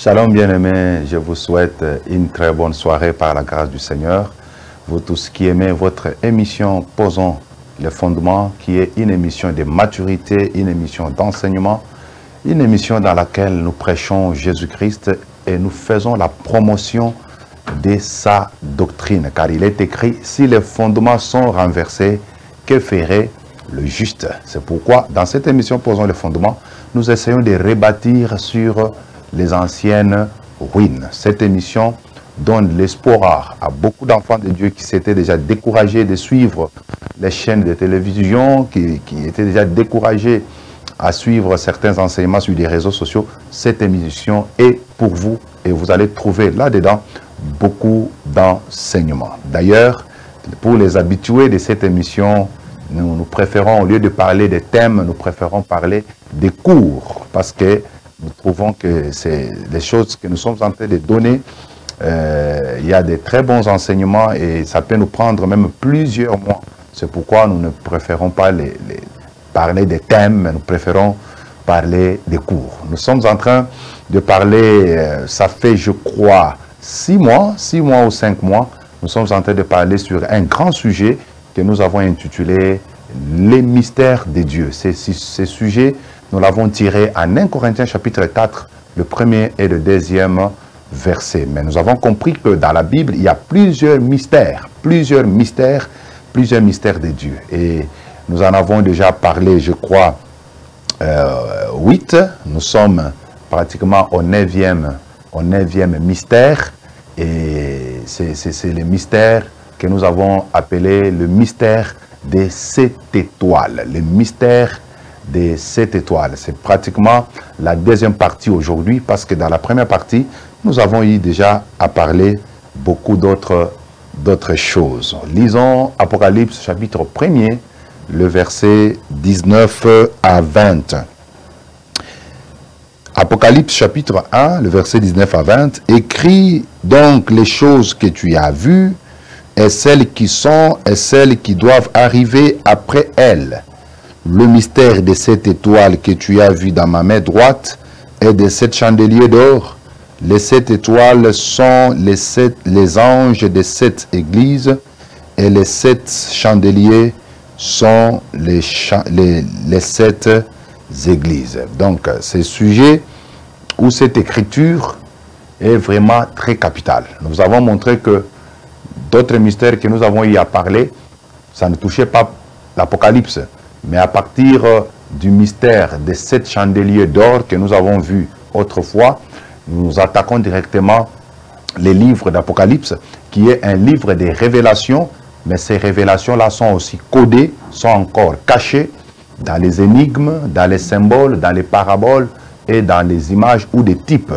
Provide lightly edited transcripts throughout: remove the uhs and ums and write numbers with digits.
Shalom bien-aimés, je vous souhaite une très bonne soirée par la grâce du Seigneur. Vous tous qui aimez votre émission Posons les fondements, qui est une émission de maturité, une émission d'enseignement, une émission dans laquelle nous prêchons Jésus-Christ et nous faisons la promotion de sa doctrine. Car il est écrit, si les fondements sont renversés, que ferait le juste? C'est pourquoi dans cette émission Posons les fondements, nous essayons de rebâtir sur les anciennes ruines. Cette émission donne l'espoir à beaucoup d'enfants de Dieu qui s'étaient déjà découragés de suivre les chaînes de télévision, qui étaient déjà découragés à suivre certains enseignements sur les réseaux sociaux. Cette émission est pour vous et vous allez trouver là-dedans beaucoup d'enseignements. D'ailleurs, pour les habitués de cette émission, nous préférons, au lieu de parler des thèmes, nous préférons parler des cours, parce que nous trouvons que c'est les choses que nous sommes en train de donner. Il y a de très bons enseignements et ça peut nous prendre même plusieurs mois. C'est pourquoi nous ne préférons pas parler des thèmes, mais nous préférons parler des cours. Nous sommes en train de parler, ça fait je crois 6 mois ou 5 mois, nous sommes en train de parler sur un grand sujet que nous avons intitulé « Les mystères de Dieu ». Ce sujet, nous l'avons tiré en 1 Corinthiens chapitre 4, le premier et le deuxième verset. Mais nous avons compris que dans la Bible, il y a plusieurs mystères de Dieu. Et nous en avons déjà parlé, je crois, 8. Nous sommes pratiquement au 9e mystère. Et c'est le mystère que nous avons appelé le mystère des 7 étoiles. Le mystère des 7 étoiles. C'est pratiquement la deuxième partie aujourd'hui, parce que dans la première partie, nous avons eu déjà à parler beaucoup d'autres choses. Lisons Apocalypse chapitre 1er, le verset 19 à 20. Apocalypse chapitre 1, le verset 19 à 20. Écris donc les choses que tu as vues, et celles qui sont, et celles qui doivent arriver après elles. Le mystère de 7 étoiles que tu as vu dans ma main droite et de 7 chandeliers d'or. Les 7 étoiles sont les anges des 7 églises et les 7 chandeliers sont les 7 églises. Donc, ce sujet ou cette écriture est vraiment très capitale. Nous avons montré que d'autres mystères que nous avons eu à parler, ça ne touchait pas l'Apocalypse. Mais à partir du mystère des 7 chandeliers d'or que nous avons vu autrefois, nous attaquons directement les livres d'Apocalypse, qui est un livre de révélations, mais ces révélations-là sont aussi codées, sont encore cachées dans les énigmes, dans les symboles, dans les paraboles et dans les images ou des types.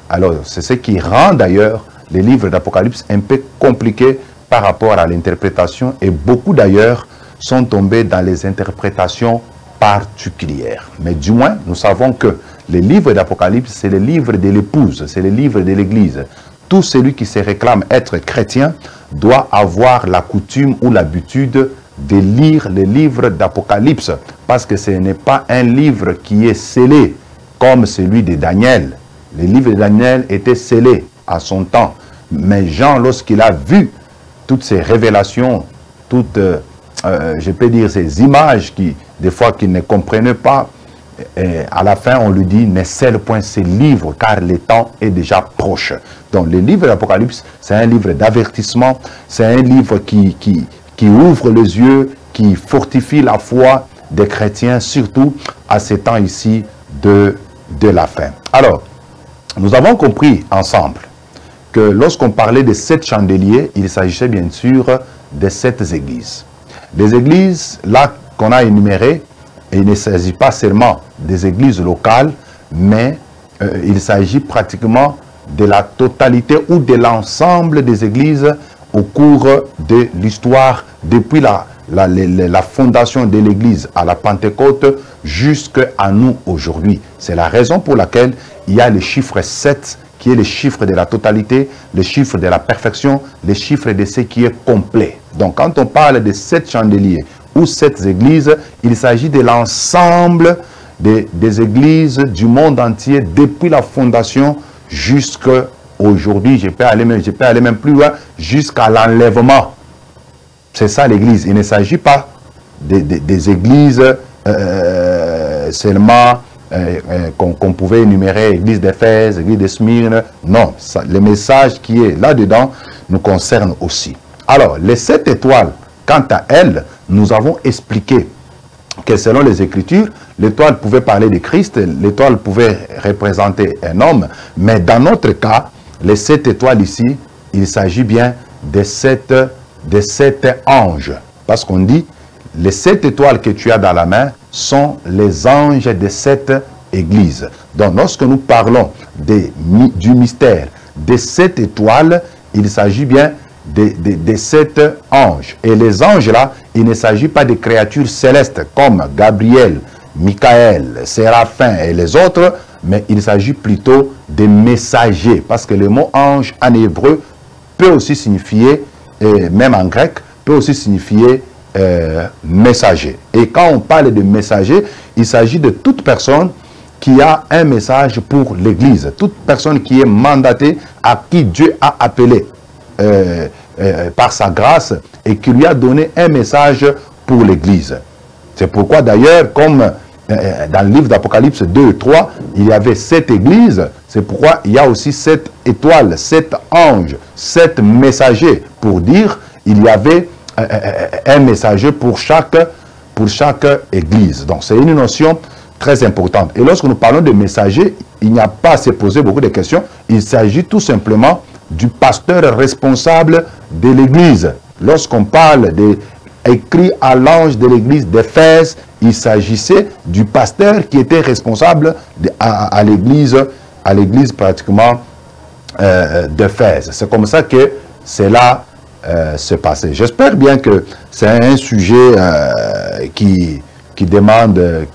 Alors, c'est ce qui rend d'ailleurs les livres d'Apocalypse un peu compliqués par rapport à l'interprétation, et beaucoup d'ailleurs sont tombés dans les interprétations particulières. Mais du moins, nous savons que les livres d'Apocalypse, c'est les livres de l'épouse, c'est les livres de l'Église. Tout celui qui se réclame être chrétien doit avoir la coutume ou l'habitude de lire les livres d'Apocalypse, parce que ce n'est pas un livre qui est scellé comme celui de Daniel. Les livres de Daniel étaient scellés à son temps. Mais Jean, lorsqu'il a vu toutes ces révélations, toutes je peux dire ces images qui, des fois, qu'il ne comprenait pas, et à la fin, on lui dit, ne scelle point ces livres, car le temps est déjà proche. Donc, le livre d'Apocalypse, c'est un livre d'avertissement, c'est un livre qui ouvre les yeux, qui fortifie la foi des chrétiens, surtout à ces temps ici de la fin. Alors, nous avons compris ensemble que lorsqu'on parlait des 7 chandeliers, il s'agissait bien sûr des 7 églises. Les églises, là, qu'on a énumérées, il ne s'agit pas seulement des églises locales, mais il s'agit pratiquement de la totalité ou de l'ensemble des églises au cours de l'histoire, depuis la fondation de l'église à la Pentecôte jusqu'à nous aujourd'hui. C'est la raison pour laquelle il y a le chiffre 7 qui est le chiffre de la totalité, le chiffre de la perfection, le chiffre de ce qui est complet. Donc quand on parle de 7 chandeliers ou 7 églises, il s'agit de l'ensemble des églises du monde entier depuis la fondation jusqu'à aujourd'hui. Je peux aller même plus loin, jusqu'à l'enlèvement. C'est ça l'Église. Il ne s'agit pas des églises seulement qu'on pouvait énumérer, église d'Éphèse, église de Smyrne. Non, ça, le message qui est là-dedans nous concerne aussi. Alors, les 7 étoiles, quant à elles, nous avons expliqué que selon les Écritures, l'étoile pouvait parler de Christ, l'étoile pouvait représenter un homme, mais dans notre cas, les 7 étoiles ici, il s'agit bien des 7 anges. Parce qu'on dit, les 7 étoiles que tu as dans la main sont les anges des 7 églises. Donc, lorsque nous parlons du mystère des 7 étoiles, il s'agit bien des 7 anges. Et les anges là, il ne s'agit pas de créatures célestes comme Gabriel, Michael, Séraphin et les autres, mais il s'agit plutôt des messagers. Parce que le mot ange en hébreu peut aussi signifier, même en grec, peut aussi signifier messager. Et quand on parle de messager, il s'agit de toute personne qui a un message pour l'Église. Toute personne qui est mandatée, à qui Dieu a appelé par sa grâce et qui lui a donné un message pour l'Église. C'est pourquoi d'ailleurs, comme dans le livre d'Apocalypse 2 et 3, il y avait 7 églises. C'est pourquoi il y a aussi 7 étoiles, 7 anges, 7 messagers. Pour dire, il y avait un messager pour chaque église. Donc c'est une notion très importante. Et lorsque nous parlons de messager, il n'y a pas à se poser beaucoup de questions. Il s'agit tout simplement du pasteur responsable de l'église. Lorsqu'on parle écrit à l'ange de l'église d'Éphèse, il s'agissait du pasteur qui était responsable à l'église pratiquement d'Éphèse. C'est comme ça que cela se passait. J'espère bien que c'est un sujet qui demande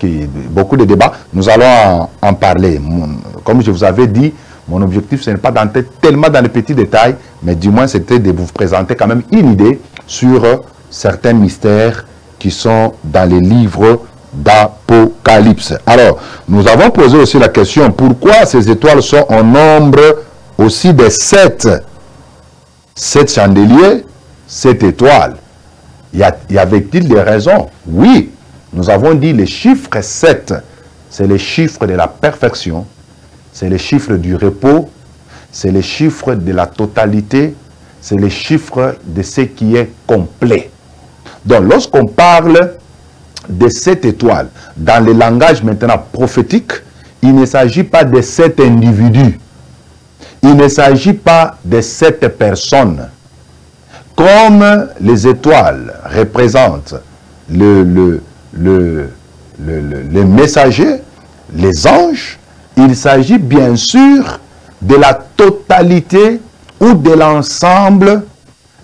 beaucoup de débats. Nous allons en parler. Comme je vous avais dit, mon objectif, ce n'est pas d'entrer tellement dans les petits détails, mais du moins, c'était de vous présenter quand même une idée sur certains mystères qui sont dans les livres d'Apocalypse. Alors, nous avons posé aussi la question, pourquoi ces étoiles sont en nombre aussi de 7 chandeliers, 7 étoiles? Y avait-il des raisons? Oui, nous avons dit le chiffre 7, c'est le chiffre de la perfection, c'est le chiffre du repos, c'est le chiffre de la totalité, c'est le chiffre de ce qui est complet. Donc, lorsqu'on parle de 7 étoiles, dans le langage maintenant prophétique, il ne s'agit pas de 7 individus. Il ne s'agit pas de 7 personnes. Comme les étoiles représentent le messager, les anges, il s'agit bien sûr de la totalité ou de l'ensemble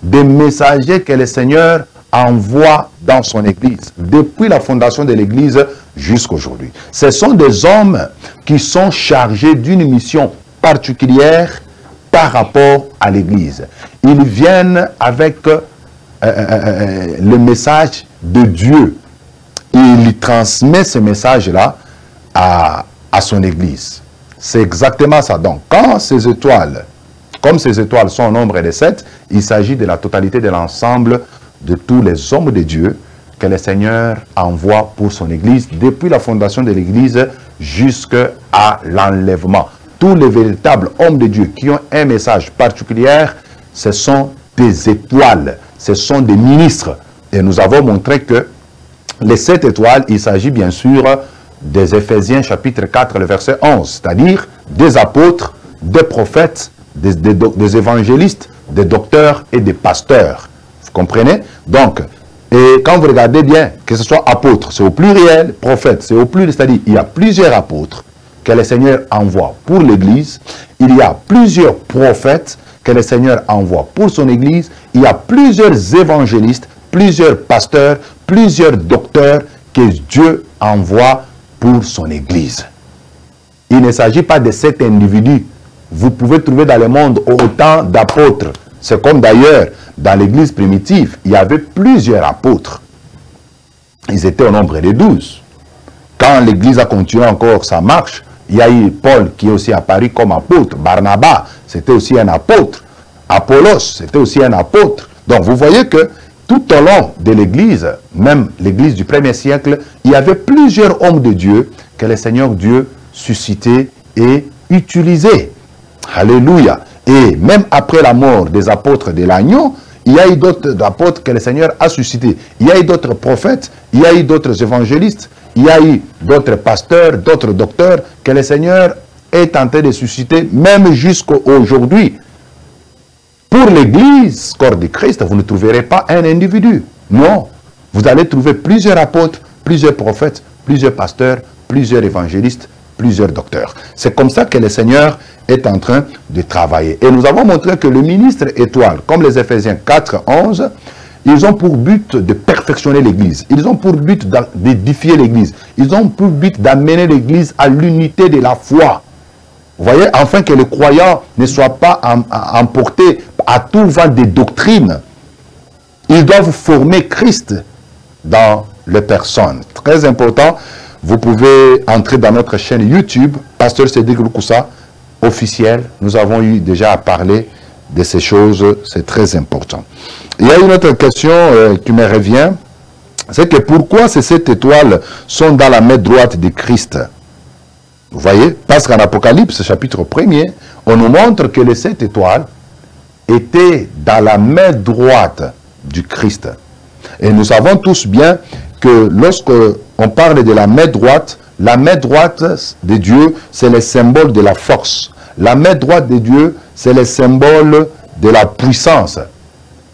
des messagers que le Seigneur envoie dans son Église, depuis la fondation de l'Église jusqu'à aujourd'hui. Ce sont des hommes qui sont chargés d'une mission particulière par rapport à l'Église. Ils viennent avec le message de Dieu. Il transmet ce message-là à son Église. C'est exactement ça. Donc, quand ces étoiles, comme ces étoiles sont au nombre de 7, il s'agit de la totalité de l'ensemble de tous les hommes de Dieu que le Seigneur envoie pour son Église, depuis la fondation de l'Église jusqu'à l'enlèvement. Tous les véritables hommes de Dieu qui ont un message particulier, ce sont des étoiles, ce sont des ministres. Et nous avons montré que les 7 étoiles, il s'agit bien sûr des Éphésiens chapitre 4, le verset 11, c'est-à-dire des apôtres, des prophètes, des évangélistes, des docteurs et des pasteurs. Vous comprenez? Donc, et quand vous regardez bien, que ce soit apôtre, c'est au pluriel, prophète, c'est au pluriel, c'est-à-dire il y a plusieurs apôtres que le Seigneur envoie pour l'Église, il y a plusieurs prophètes que le Seigneur envoie pour son Église, il y a plusieurs évangélistes, plusieurs pasteurs, plusieurs docteurs que Dieu envoie pour son Église. Il ne s'agit pas de 7 individus. Vous pouvez trouver dans le monde autant d'apôtres. C'est comme d'ailleurs, dans l'Église primitive, il y avait plusieurs apôtres. Ils étaient au nombre de 12. Quand l'Église a continué encore sa marche, Il y a eu Paul qui est aussi apparu comme apôtre. Barnabas, c'était aussi un apôtre. Apollos, c'était aussi un apôtre. Donc vous voyez que tout au long de l'Église, même l'Église du 1er siècle, il y avait plusieurs hommes de Dieu que le Seigneur Dieu suscitait et utilisait. Alléluia. Et même après la mort des apôtres de l'agneau, il y a eu d'autres apôtres que le Seigneur a suscités. Il y a eu d'autres prophètes, il y a eu d'autres évangélistes, il y a eu d'autres pasteurs, d'autres docteurs que le Seigneur est en train de susciter, même jusqu'à aujourd'hui. Pour l'Église, corps de Christ, vous ne trouverez pas un individu. Non. Vous allez trouver plusieurs apôtres, plusieurs prophètes, plusieurs pasteurs, plusieurs évangélistes, plusieurs docteurs. C'est comme ça que le Seigneur est en train de travailler. Et nous avons montré que le ministre étoile, comme les Éphésiens 4, 11, ils ont pour but de perfectionner l'Église. Ils ont pour but d'édifier l'Église. Ils ont pour but d'amener l'Église à l'unité de la foi. Vous voyez, afin que les croyants ne soient pas emportés à tout vent des doctrines. Ils doivent former Christ dans les personnes. Très important, vous pouvez entrer dans notre chaîne YouTube, Pasteur Cédric Lukusa, officiel. Nous avons eu déjà à parler de ces choses, c'est très important. Il y a une autre question qui me revient, c'est que pourquoi ces 7 étoiles sont dans la main droite de Christ? Vous voyez, parce qu'en Apocalypse, chapitre 1er, on nous montre que les 7 étoiles étaient dans la main droite du Christ. Et nous savons tous bien que lorsque on parle de la main droite de Dieu, c'est le symbole de la force. La main droite de Dieu, c'est le symbole de la puissance.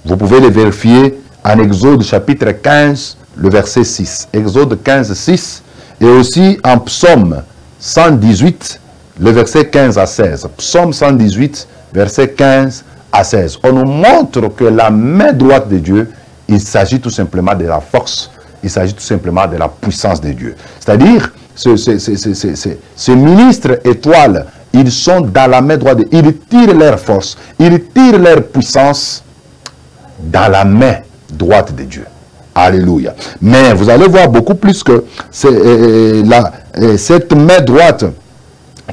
Vous pouvez le vérifier en Exode chapitre 15, le verset 6. Exode 15, 6. Et aussi en Psaume 118, le verset 15 à 16. Psaume 118, verset 15 à 16. On nous montre que la main droite de Dieu, il s'agit tout simplement de la force. Il s'agit tout simplement de la puissance de Dieu. C'est-à-dire, ce ministre étoile, ils sont dans la main droite de Dieu. Ils tirent leur force, ils tirent leur puissance dans la main droite de Dieu. Alléluia. Mais vous allez voir beaucoup plus que cette main droite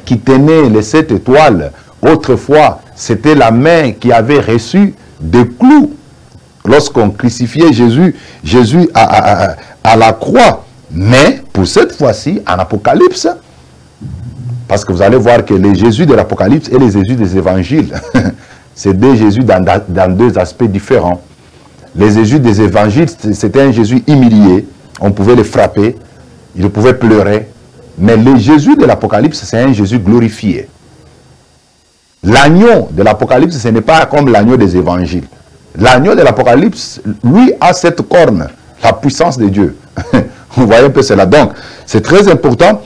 qui tenait les 7 étoiles, autrefois, c'était la main qui avait reçu des clous. Lorsqu'on crucifiait Jésus à la croix. Mais pour cette fois-ci, en Apocalypse, parce que vous allez voir que les Jésus de l'Apocalypse et les Jésus des évangiles, c'est des Jésus dans deux aspects différents. Les Jésus des évangiles, c'était un Jésus humilié. On pouvait le frapper, il pouvait pleurer. Mais le Jésus de l'Apocalypse, c'est un Jésus glorifié. L'agneau de l'Apocalypse, ce n'est pas comme l'agneau des évangiles. L'agneau de l'Apocalypse, lui, a cette corne, la puissance de Dieu. Vous voyez un peu cela. Donc, c'est très important.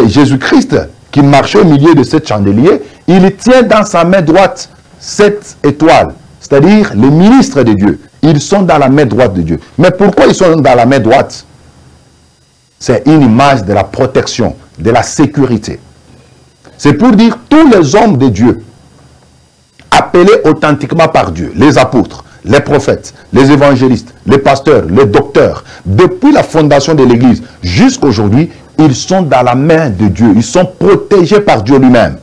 Jésus-Christ, qui marchait au milieu de ce chandelier, il tient dans sa main droite 7 étoiles, c'est-à-dire les ministres de Dieu. Ils sont dans la main droite de Dieu. Mais pourquoi ils sont dans la main droite? C'est une image de la protection, de la sécurité. C'est pour dire tous les hommes de Dieu, appelés authentiquement par Dieu, les apôtres, les prophètes, les évangélistes, les pasteurs, les docteurs, depuis la fondation de l'Église jusqu'à aujourd'hui, ils sont dans la main de Dieu. Ils sont protégés par Dieu lui-même.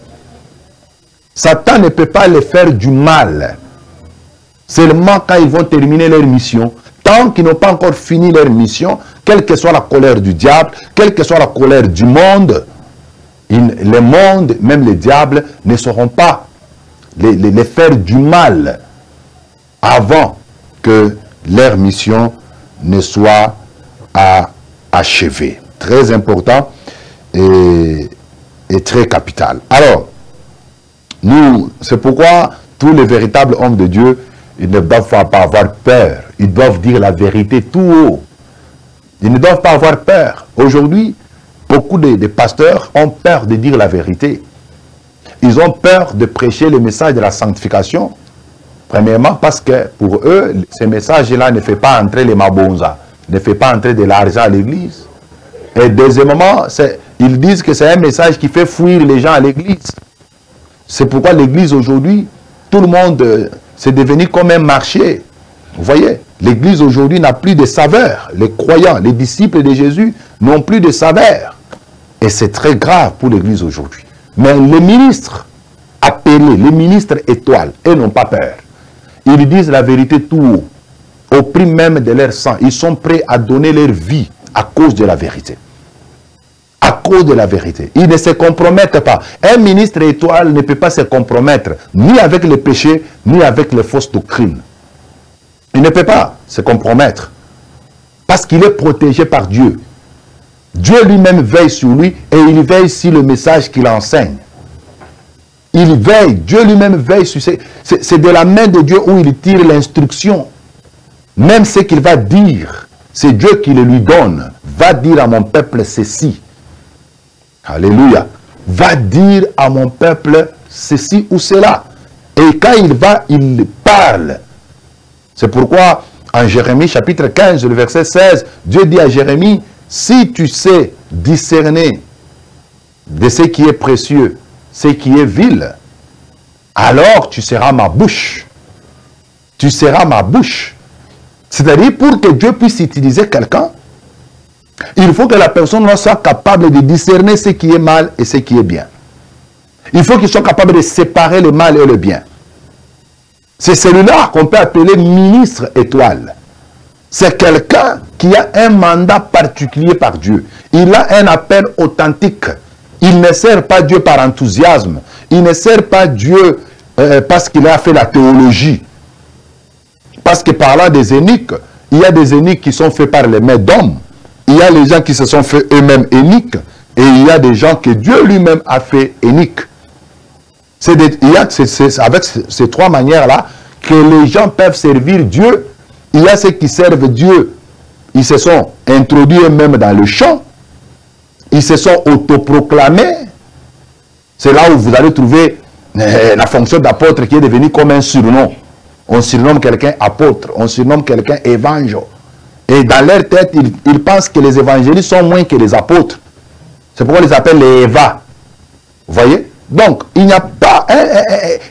Satan ne peut pas les faire du mal. Seulement quand ils vont terminer leur mission, tant qu'ils n'ont pas encore fini leur mission, quelle que soit la colère du diable, quelle que soit la colère du monde, le monde, même les diables, ne sauront pas les faire du mal avant que leur mission ne soit achevée. Très important et très capital. Alors, c'est pourquoi tous les véritables hommes de Dieu, ils ne doivent pas avoir peur. Ils doivent dire la vérité tout haut. Ils ne doivent pas avoir peur. Aujourd'hui, beaucoup de pasteurs ont peur de dire la vérité. Ils ont peur de prêcher le message de la sanctification. Premièrement, parce que pour eux, ce message-là ne fait pas entrer les mabonzas, ne fait pas entrer de l'argent à l'église. Et deuxièmement, ils disent que c'est un message qui fait fuir les gens à l'église. C'est pourquoi l'église aujourd'hui, tout le monde, c'est devenu comme un marché. Vous voyez, l'église aujourd'hui n'a plus de saveur. Les croyants, les disciples de Jésus n'ont plus de saveur. Et c'est très grave pour l'Église aujourd'hui. Mais les ministres appelés, les ministres étoiles, eux n'ont pas peur. Ils disent la vérité tout haut, au prix même de leur sang. Ils sont prêts à donner leur vie à cause de la vérité. À cause de la vérité. Ils ne se compromettent pas. Un ministre étoile ne peut pas se compromettre, ni avec le péché, ni avec les fausses doctrines. Il ne peut pas se compromettre. Parce qu'il est protégé par Dieu. Dieu lui-même veille sur lui et il veille sur le message qu'il enseigne. Il veille, Dieu lui-même veille sur... C'est de la main de Dieu où il tire l'instruction. Même ce qu'il va dire, c'est Dieu qui le lui donne. Va dire à mon peuple ceci. Alléluia. Va dire à mon peuple ceci ou cela. Et quand il va, il parle. C'est pourquoi en Jérémie chapitre 15, le verset 16, Dieu dit à Jérémie, si tu sais discerner de ce qui est précieux, ce qui est vil, alors tu seras ma bouche. Tu seras ma bouche. C'est-à-dire, pour que Dieu puisse utiliser quelqu'un, il faut que la personne soit capable de discerner ce qui est mal et ce qui est bien. Il faut qu'il soit capable de séparer le mal et le bien. C'est celui-là qu'on peut appeler ministre étoile. C'est quelqu'un qui a un mandat particulier par Dieu. Il a un appel authentique. Il ne sert pas Dieu par enthousiasme. Il ne sert pas Dieu parce qu'il a fait la théologie. Parce que parlant des eunuques, il y a des eunuques qui sont faits par les mains d'hommes. Il y a les gens qui se sont faits eux-mêmes eunuques. Et il y a des gens que Dieu lui-même a fait eunuques. C'est avec ces trois manières-là que les gens peuvent servir Dieu. Il y a ceux qui servent Dieu. Ils se sont introduits eux-mêmes dans le champ. Ils se sont autoproclamés. C'est là où vous allez trouver la fonction d'apôtre qui est devenue comme un surnom. On surnomme quelqu'un apôtre, on surnomme quelqu'un évangile. Et dans leur tête, ils pensent que les évangélistes sont moins que les apôtres. C'est pourquoi ils les appellent les Eva. Vous voyez? Donc, il n'y a pas...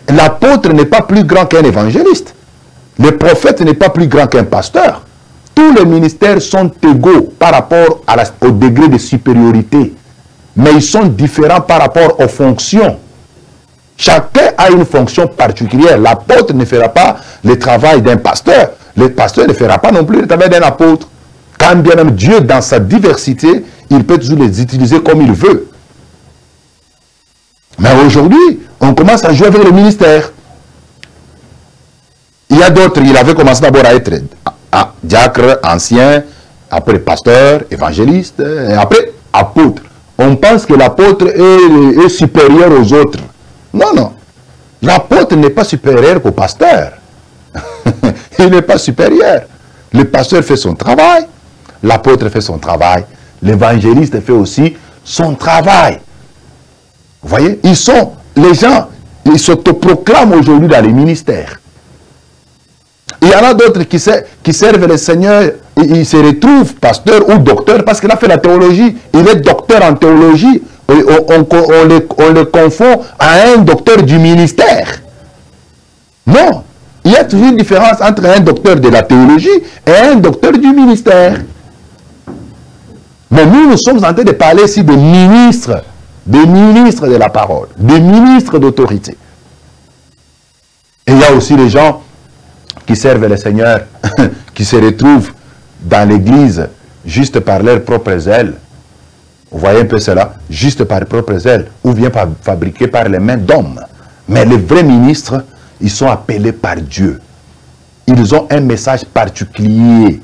l'apôtre n'est pas plus grand qu'un évangéliste. Le prophète n'est pas plus grand qu'un pasteur. Tous les ministères sont égaux par rapport au degré de supériorité. Mais ils sont différents par rapport aux fonctions. Chacun a une fonction particulière. L'apôtre ne fera pas le travail d'un pasteur. Le pasteur ne fera pas non plus le travail d'un apôtre. Quand bien même Dieu, dans sa diversité, il peut toujours les utiliser comme il veut. Mais aujourd'hui, on commence à jouer avec le ministère. Il y a d'autres, il avait commencé d'abord à être diacre, ancien, après pasteur, évangéliste, et après apôtre. On pense que l'apôtre est supérieur aux autres. Non, non. L'apôtre n'est pas supérieur qu'au pasteur. Il n'est pas supérieur. Le pasteur fait son travail, l'apôtre fait son travail, l'évangéliste fait aussi son travail. Vous voyez, les gens, ils s'autoproclament aujourd'hui dans les ministères. Il y en a d'autres qui servent le Seigneur, ils se retrouvent pasteur ou docteur parce qu'il a fait la théologie. Il est docteur en théologie. On le confond à un docteur du ministère. Non. Il y a toujours une différence entre un docteur de la théologie et un docteur du ministère. Mais nous sommes en train de parler ici de ministres de la parole, des ministres d'autorité. Et il y a aussi les gens qui servent le Seigneur, qui se retrouvent dans l'église juste par leurs propres ailes. Vous voyez un peu cela? Juste par leurs propres ailes, ou bien fabriqués par les mains d'hommes. Mais les vrais ministres, ils sont appelés par Dieu. Ils ont un message particulier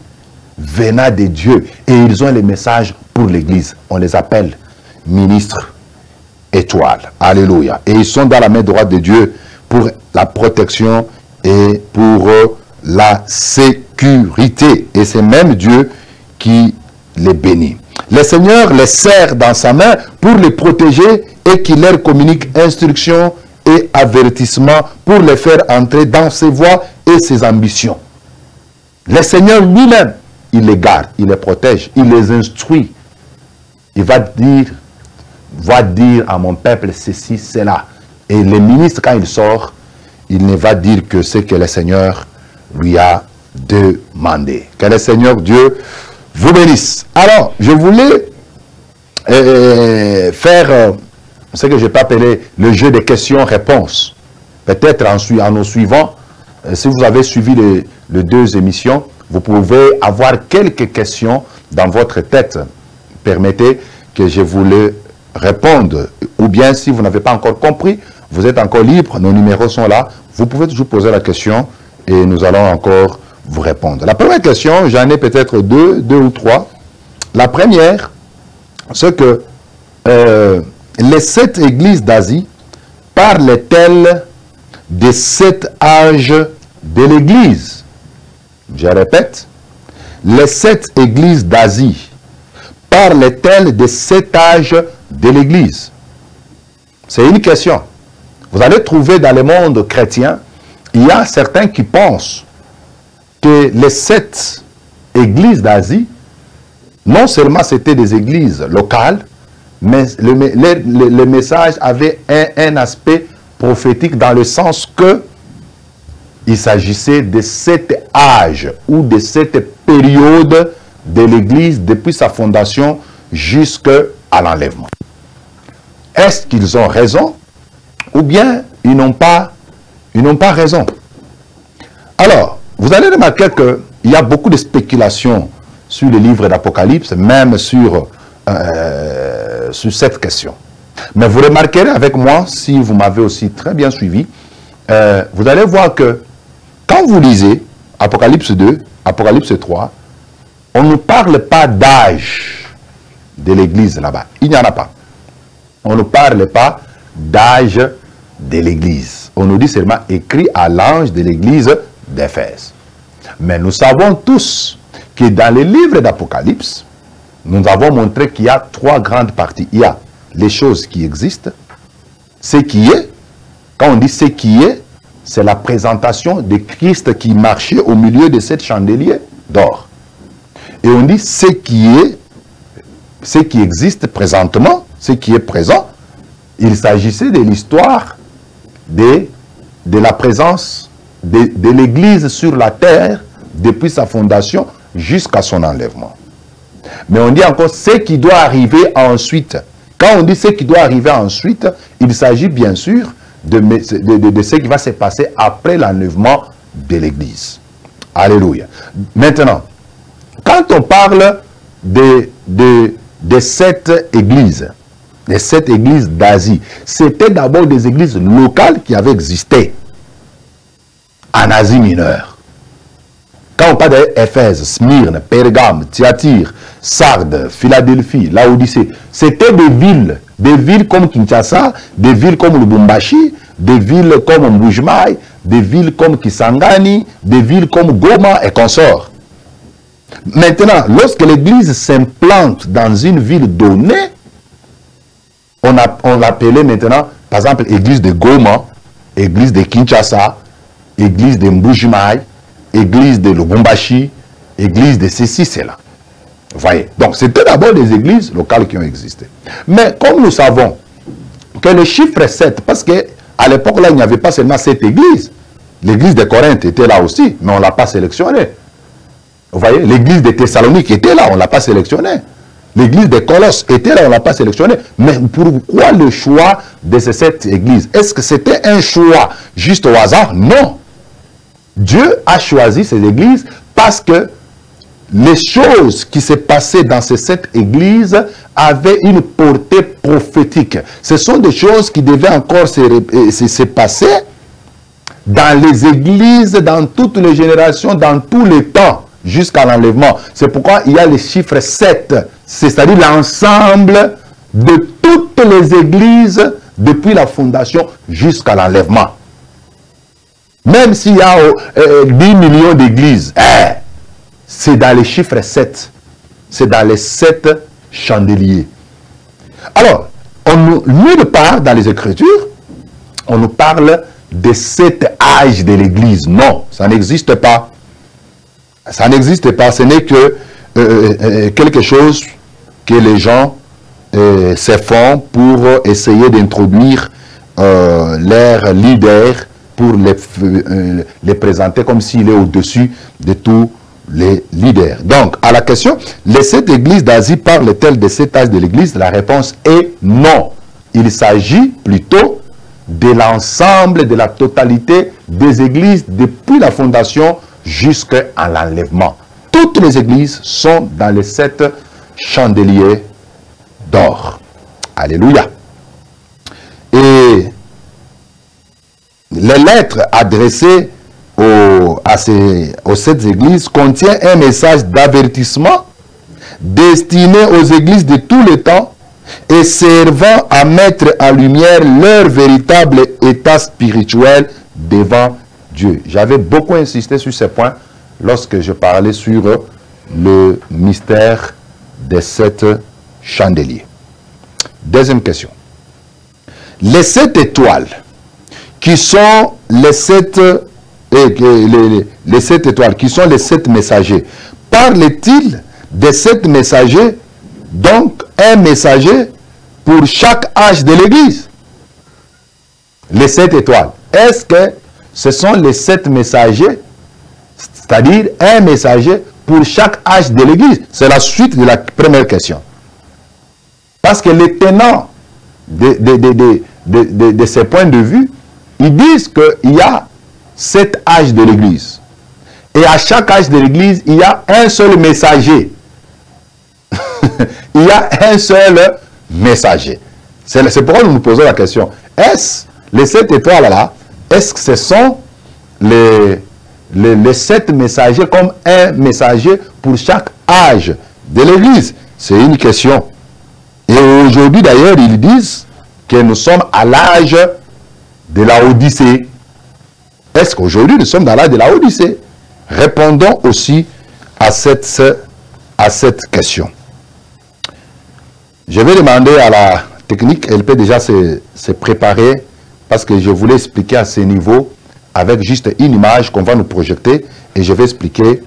venant de Dieu. Et ils ont les messages pour l'église. On les appelle ministres étoiles. Alléluia. Et ils sont dans la main droite de Dieu pour la protection et pour la sécurité. Et c'est même Dieu qui les bénit. Le Seigneur les serre dans sa main pour les protéger et qui leur communique instruction et avertissement pour les faire entrer dans ses voies et ses ambitions. Le Seigneur lui-même, il les garde, il les protège, il les instruit. Il va dire à mon peuple ceci, cela. Et le ministre, quand il sort, il ne va dire que ce que le Seigneur lui a demandé. Que le Seigneur Dieu vous bénisse. Alors, je voulais faire ce que je peux appeler le jeu des questions-réponses. Peut-être en nous suivant, si vous avez suivi les 2 émissions, vous pouvez avoir quelques questions dans votre tête. Permettez que je vous les réponde. Ou bien, si vous n'avez pas encore compris, vous êtes encore libre, nos numéros sont là. Vous pouvez toujours poser la question et nous allons encore vous répondre. La première question, j'en ai peut-être 2 ou 3. La première, c'est que les 7 églises d'Asie parlent-elles des 7 âges de l'Église? Je répète, les 7 églises d'Asie parlent-elles des 7 âges de l'Église? C'est une question. Vous allez trouver dans le monde chrétien, il y a certains qui pensent que les 7 églises d'Asie, non seulement c'était des églises locales, mais le message avait un aspect prophétique dans le sens que il s'agissait de 7 âges ou de 7 périodes de l'Église depuis sa fondation jusqu'à l'enlèvement. Est-ce qu'ils ont raison ou bien ils n'ont pas raison? Alors, vous allez remarquer qu'il y a beaucoup de spéculations sur le livre d'Apocalypse, même sur cette question. Mais vous remarquerez avec moi, si vous m'avez aussi très bien suivi, vous allez voir que quand vous lisez Apocalypse 2, Apocalypse 3, on ne parle pas d'âge de l'Église là-bas. Il n'y en a pas. On ne parle pas d'âge de l'Église. On nous dit seulement écrit à l'ange de l'Église d'Éphèse. Mais nous savons tous que dans les livres d'Apocalypse, nous avons montré qu'il y a 3 grandes parties. Il y a les choses qui existent, ce qui est. Quand on dit ce qui est, c'est la présentation de Christ qui marchait au milieu de 7 chandeliers d'or. Et on dit ce qui est, ce qui existe présentement, ce qui est présent. Il s'agissait de l'histoire de la présence de l'Église sur la terre depuis sa fondation jusqu'à son enlèvement. Mais on dit encore ce qui doit arriver ensuite. Quand on dit ce qui doit arriver ensuite, il s'agit bien sûr de ce qui va se passer après l'enlèvement de l'Église. Alléluia. Maintenant, quand on parle des 7 églises, les 7 églises d'Asie, c'était d'abord des églises locales qui avaient existé en Asie mineure. Quand on parle d'Éphèse, Smyrne, Pergame, Thyatire, Sardes, Philadelphie, Laodicée, c'était des villes comme Kinshasa, des villes comme Lubumbashi, des villes comme Mbujimai, des villes comme Kisangani, des villes comme Goma et consorts. Maintenant, lorsque l'Église s'implante dans une ville donnée, on l'appelait maintenant, par exemple, Église de Goma, Église de Kinshasa, Église de Mbujimai, Église de Lubumbashi, Église de ceci, cela. Vous voyez? Donc, c'était d'abord des églises locales qui ont existé. Mais comme nous savons que le chiffre 7, parce qu'à l'époque, là, il n'y avait pas seulement 7 églises. L'église de Corinthe était là aussi, mais on ne l'a pas sélectionnée. Vous voyez? L'église de Thessalonique était là, on ne l'a pas sélectionnée. L'église de Colosse était là, on ne l'a pas sélectionnée. Mais pourquoi le choix de ces 7 églises? Est-ce que c'était un choix juste au hasard? Non. Dieu a choisi ces églises parce que les choses qui se passaient dans ces 7 églises avaient une portée prophétique. Ce sont des choses qui devaient encore se passer dans les églises, dans toutes les générations, dans tous les temps, jusqu'à l'enlèvement. C'est pourquoi il y a le chiffre 7, c'est-à-dire l'ensemble de toutes les églises depuis la fondation jusqu'à l'enlèvement. Même s'il y a 10 millions d'églises, c'est dans les chiffres 7. C'est dans les 7 chandeliers. Alors, nulle part dans les Écritures, on nous parle des 7 âges de l'Église. Non, ça n'existe pas. Ça n'existe pas. Ce n'est que quelque chose que les gens se font pour essayer d'introduire leur leader, pour les présenter comme s'il est au-dessus de tout les leaders. Donc, à la question, les 7 églises d'Asie parlent-elles des 7 âges de l'église? La réponse est non. Il s'agit plutôt de l'ensemble, de la totalité des églises depuis la fondation jusqu'à l'enlèvement. Toutes les églises sont dans les 7 chandeliers d'or. Alléluia. Et les lettres adressées aux 7 églises contiennent un message d'avertissement destiné aux églises de tous les temps et servant à mettre en lumière leur véritable état spirituel devant Dieu. J'avais beaucoup insisté sur ces points lorsque je parlais sur le mystère des 7 chandeliers. Deuxième question. Les 7 étoiles qui sont les 7 étoiles, qui sont les 7 messagers, parle-t-il des 7 messagers, donc un messager pour chaque âge de l'église? Les 7 étoiles, est-ce que ce sont les 7 messagers, c'est-à-dire un messager pour chaque âge de l'église? C'est la suite de la première question. Parce que les tenants de ces points de vue, ils disent qu'il y a 7 âges de l'église. Et à chaque âge de l'église, il y a un seul messager. Il y a un seul messager. C'est pourquoi nous nous posons la question. Est-ce les 7 étoiles-là, est-ce que ce sont les 7 messagers comme un messager pour chaque âge de l'église? C'est une question. Et aujourd'hui, d'ailleurs, ils disent que nous sommes à l'âge de la Odyssée. Est-ce qu'aujourd'hui, nous sommes dans l'âge de la Odyssée? Répondons aussi à cette question. Je vais demander à la technique, elle peut déjà se préparer, parce que je voulais expliquer à ce niveau, avec juste une image qu'on va nous projeter, et je vais expliquer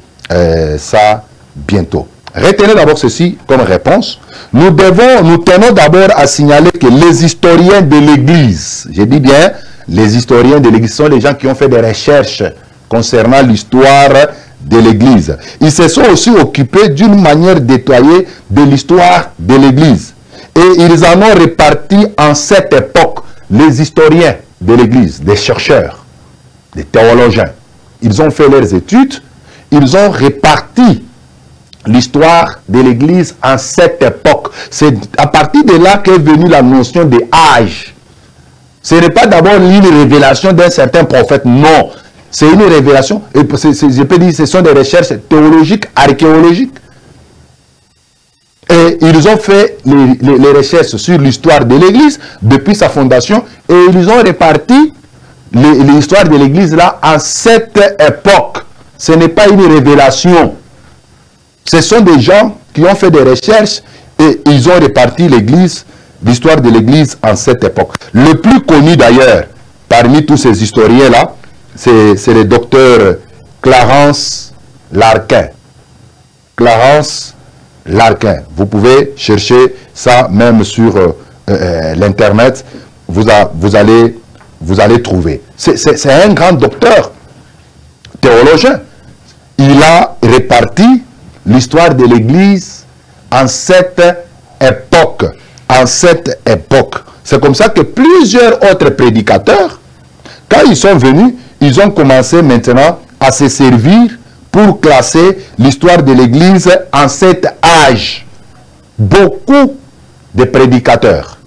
ça bientôt. Retenez d'abord ceci comme réponse. Nous tenons d'abord à signaler que les historiens de l'Église, je dis bien, les historiens de l'Église sont les gens qui ont fait des recherches concernant l'histoire de l'Église. Ils se sont aussi occupés d'une manière détaillée de l'histoire de l'Église. Et ils en ont réparti en 7 époques, les historiens de l'Église, des chercheurs, des théologiens. Ils ont fait leurs études, ils ont réparti l'histoire de l'Église en 7 époques. C'est à partir de là qu'est venue la notion de âge. Ce n'est pas d'abord une révélation d'un certain prophète, non. C'est une révélation, et je peux dire, ce sont des recherches théologiques, archéologiques. Et ils ont fait les recherches sur l'histoire de l'Église depuis sa fondation, et ils ont réparti l'histoire de l'Église là en 7 époques. Ce n'est pas une révélation. Ce sont des gens qui ont fait des recherches et ils ont réparti l'Église, l'histoire de l'Église en 7 époques. Le plus connu d'ailleurs, parmi tous ces historiens-là, c'est le docteur Clarence Larkin. Clarence Larkin. Vous pouvez chercher ça même sur l'Internet. Vous allez trouver. C'est un grand docteur, théologien. Il a réparti l'histoire de l'Église en 7 époques. En 7 époques. C'est comme ça que plusieurs autres prédicateurs, quand ils sont venus, ils ont commencé maintenant à se servir pour classer l'histoire de l'Église en 7 âges. Beaucoup de prédicateurs,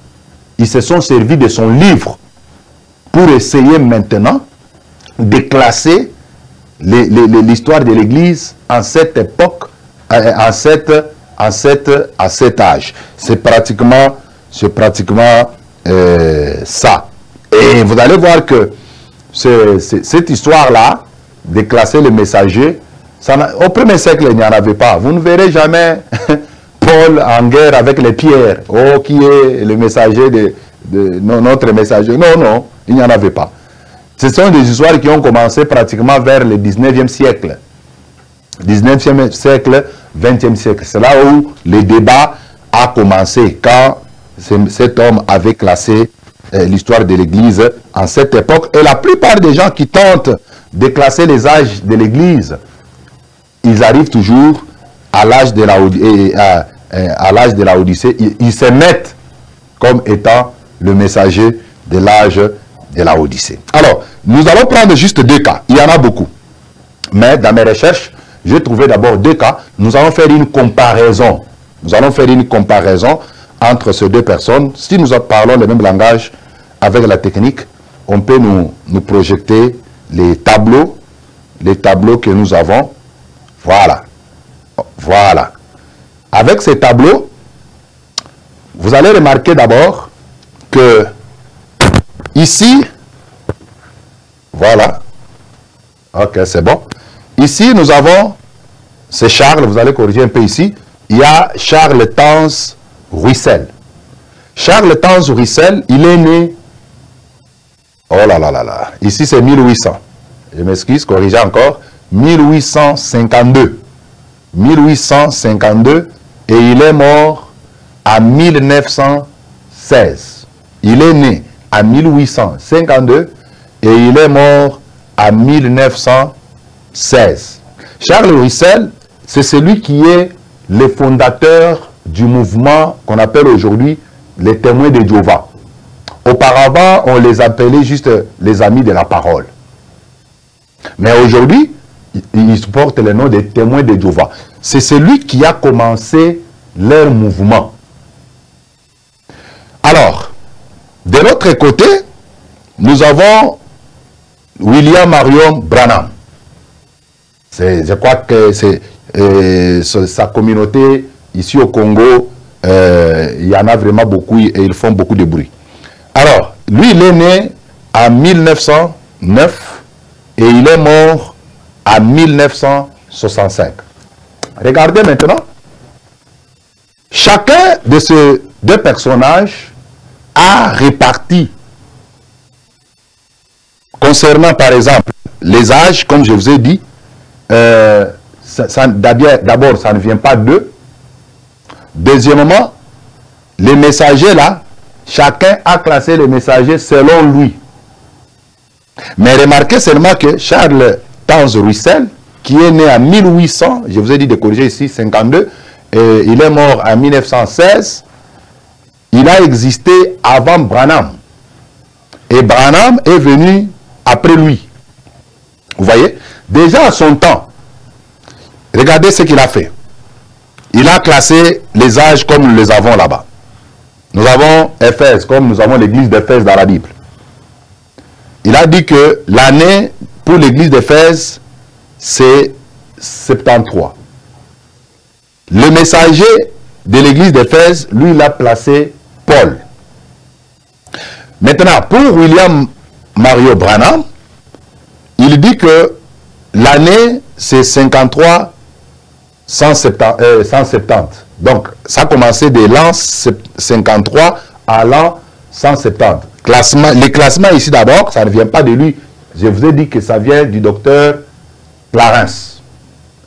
ils se sont servis de son livre pour essayer maintenant de classer l'histoire de l'Église en 7 époques, en 7 âges. C'est pratiquement ça. Et vous allez voir que cette histoire-là, de classer les messagers, au 1er siècle, il n'y en avait pas. Vous ne verrez jamais Paul en guerre avec les pierres. Oh, qui est le messager de notre messager? Non, non, il n'y en avait pas. Ce sont des histoires qui ont commencé pratiquement vers le 19e siècle. 19e siècle, 20e siècle. C'est là où le débat a commencé, quand cet homme avait classé l'histoire de l'Église en cette époque. Et la plupart des gens qui tentent de classer les âges de l'Église, ils arrivent toujours à l'âge de la Odyssée. Ils se mettent comme étant le messager de l'âge de la Odyssée. Alors, nous allons prendre juste 2 cas. Il y en a beaucoup. Mais dans mes recherches, j'ai trouvé d'abord 2 cas. Nous allons faire une comparaison. Nous allons faire une comparaison entre ces 2 personnes. Si nous parlons le même langage avec la technique, on peut nous projeter les tableaux que nous avons. Voilà. Voilà. Avec ces tableaux, vous allez remarquer d'abord que ici, voilà. Ok, c'est bon. Ici, nous avons, c'est Charles, vous allez corriger un peu ici. Il y a Charles Tanz Ruissel. Charles Tanz Ruissel, il est né, oh là là là là, ici c'est 1800. Je m'excuse, corrigez encore. 1852. 1852 et il est mort à 1916. Il est né à 1852 et il est mort à 1916. Charles Ruissel, c'est celui qui est le fondateur du mouvement qu'on appelle aujourd'hui les témoins de Jéhovah. Auparavant, on les appelait juste les amis de la parole. Mais aujourd'hui, ils portent le nom des témoins de Jéhovah. C'est celui qui a commencé leur mouvement. Alors, de l'autre côté, nous avons William Marion Branham. Je crois que c'est sa communauté ici au Congo, il y en a vraiment beaucoup et ils font beaucoup de bruit. Alors, lui, il est né en 1909 et il est mort en 1965. Regardez maintenant. Chacun de ces 2 personnages a réparti, concernant par exemple les âges, comme je vous ai dit, d'abord ça ne vient pas d'eux. Deuxièmement, les messagers là, chacun a classé les messagers selon lui. Mais remarquez seulement que Charles Tanz Ruissel, qui est né en 1800, je vous ai dit de corriger ici, 52, et il est mort en 1916, il a existé avant Branham. Et Branham est venu après lui. Vous voyez? Déjà à son temps, regardez ce qu'il a fait. Il a classé les âges comme nous les avons là-bas. Nous avons Éphèse, comme nous avons l'église d'Éphèse dans la Bible. Il a dit que l'année pour l'église d'Éphèse, c'est 73. Le messager de l'église d'Éphèse, lui, il a placé Paul. Maintenant, pour William Mario Branham, il dit que l'année, c'est 53, 170. Donc, ça a commencé de l'an 53 à l'an 170. Les classements ici d'abord, ça ne vient pas de lui. Je vous ai dit que ça vient du docteur Clarence,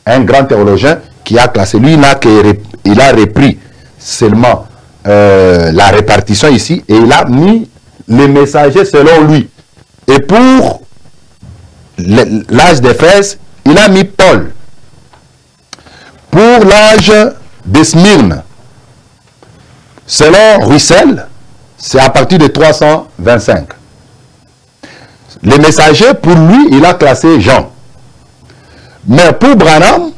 un grand théologien qui a classé. Lui, il a repris seulement la répartition ici et il a mis les messagers selon lui. Et pour l'âge d'Éphèse, il a mis Paul. Pour l'âge de Smyrne, selon Ruissel, c'est à partir de 325. Les messagers, pour lui, il a classé Jean. Mais pour Branham,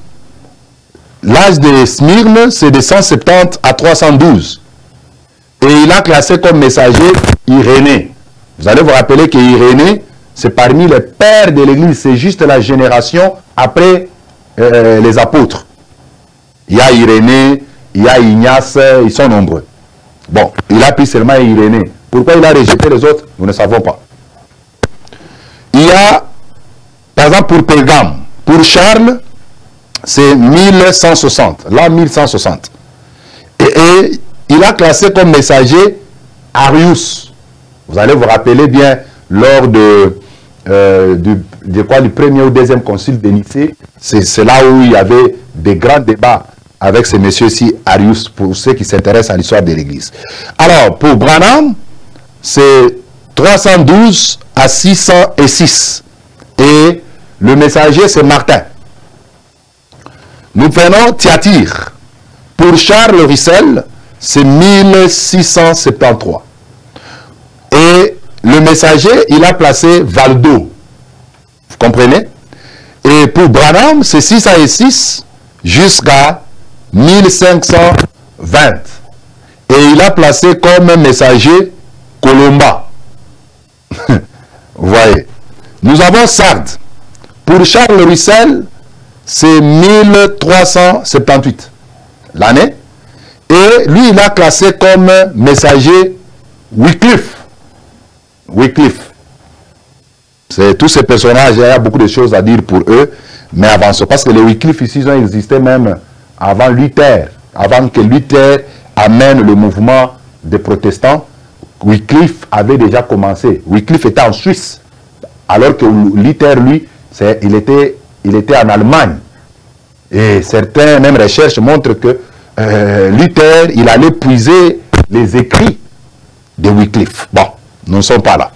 l'âge de Smyrne, c'est de 170 à 312. Et il a classé comme messager Irénée. Vous allez vous rappeler que Irénée, c'est parmi les pères de l'Église. C'est juste la génération après les apôtres. Il y a Irénée, il y a Ignace, ils sont nombreux. Bon, il a pris seulement Irénée. Pourquoi il a rejeté les autres? Nous ne savons pas. Il y a, par exemple, pour Pérgame, pour Charles, c'est 1160, l'an 1160. Et il a classé comme messager Arius. Vous allez vous rappeler bien, lors du premier ou deuxième concile de Nicée, c'est là où il y avait des grands débats avec ces messieurs-ci, Arius, pour ceux qui s'intéressent à l'histoire de l'Église. Alors, pour Branham, c'est 312 à 606. Et le messager, c'est Martin. Nous prenons Thyatire. Pour Charles Russell, c'est 1673. Et le messager, il a placé Valdo. Vous comprenez? Et pour Branham, c'est 606 jusqu'à 1520. Et il a placé comme messager Colomba. Vous voyez. Nous avons Sardes. Pour Charles Russell, c'est 1378 l'année. Et lui, il a classé comme messager Wycliffe. Wycliffe. C'est tous ces personnages, il y a beaucoup de choses à dire pour eux, mais avant ça, parce que les Wycliffe ici, ils ont existé même avant Luther, avant que Luther amène le mouvement des protestants. Wycliffe avait déjà commencé. Wycliffe était en Suisse, alors que Luther, lui, il était en Allemagne. Et certaines même recherches montrent que Luther, il allait puiser les écrits de Wycliffe. Bon, nous ne sommes pas là.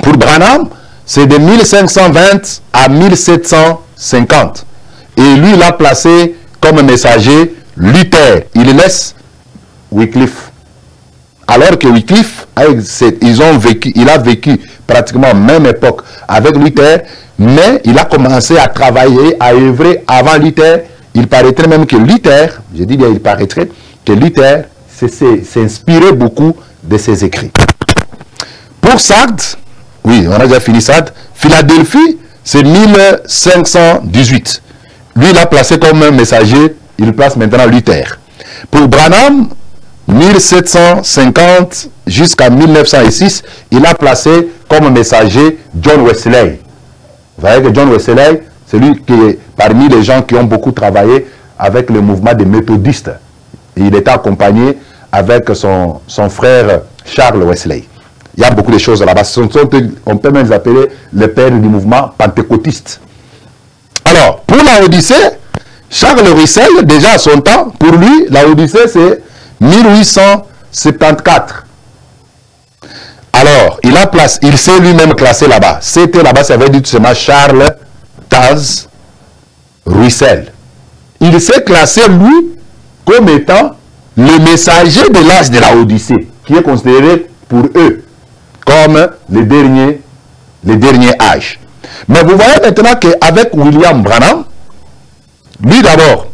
Pour Branham, c'est de 1520 à 1750. Et lui, il a placé comme messager Luther. Il laisse Wycliffe. Alors que Wycliffe, il a vécu pratiquement même époque avec Luther, mais il a commencé à travailler, à œuvrer avant Luther. Il paraîtrait même que Luther, je dis bien il paraîtrait, que Luther s'inspirait beaucoup de ses écrits. Pour Sardes, oui, on a déjà fini Sardes, Philadelphie, c'est 1518. Lui, il a placé comme messager, il place maintenant Luther. Pour Branham, 1750 jusqu'à 1906, il a placé comme messager John Wesley. Vous voyez que John Wesley, c'est lui qui est parmi les gens qui ont beaucoup travaillé avec le mouvement des méthodistes. Et il était accompagné avec son frère Charles Wesley. Il y a beaucoup de choses là-bas. On peut même les appeler les pères du mouvement pentecôtiste. Alors, pour la Odyssée, Charles Russell, déjà à son temps, pour lui, la Odyssée, c'est 1874. Alors, il s'est lui-même classé là-bas. C'était là-bas, ça veut dire tout simplement Charles Taz Russell. Il s'est classé, lui, comme étant le messager de l'âge de la Odyssée, qui est considéré pour eux comme les derniers âges. Mais vous voyez maintenant qu'avec William Branham, lui d'abord,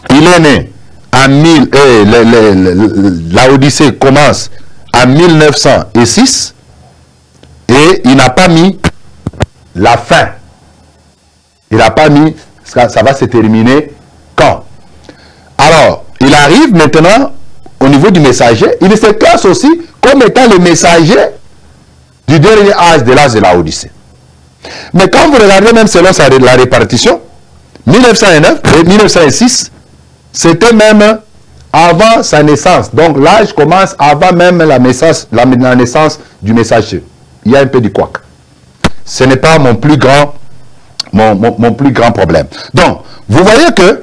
il est né en la Odyssée commence en 1906 et il n'a pas mis la fin. Il n'a pas mis, ça va se terminer quand? Alors, il arrive maintenant au niveau du messager, il se classe aussi comme étant le messager du dernier âge de l'âge de la Odyssée. Mais quand vous regardez même selon la répartition, 1909 et 1906, c'était même avant sa naissance. Donc l'âge commence avant même la naissance du messager. Il y a un peu du couac. Ce n'est pas mon plus grand problème. Donc, vous voyez que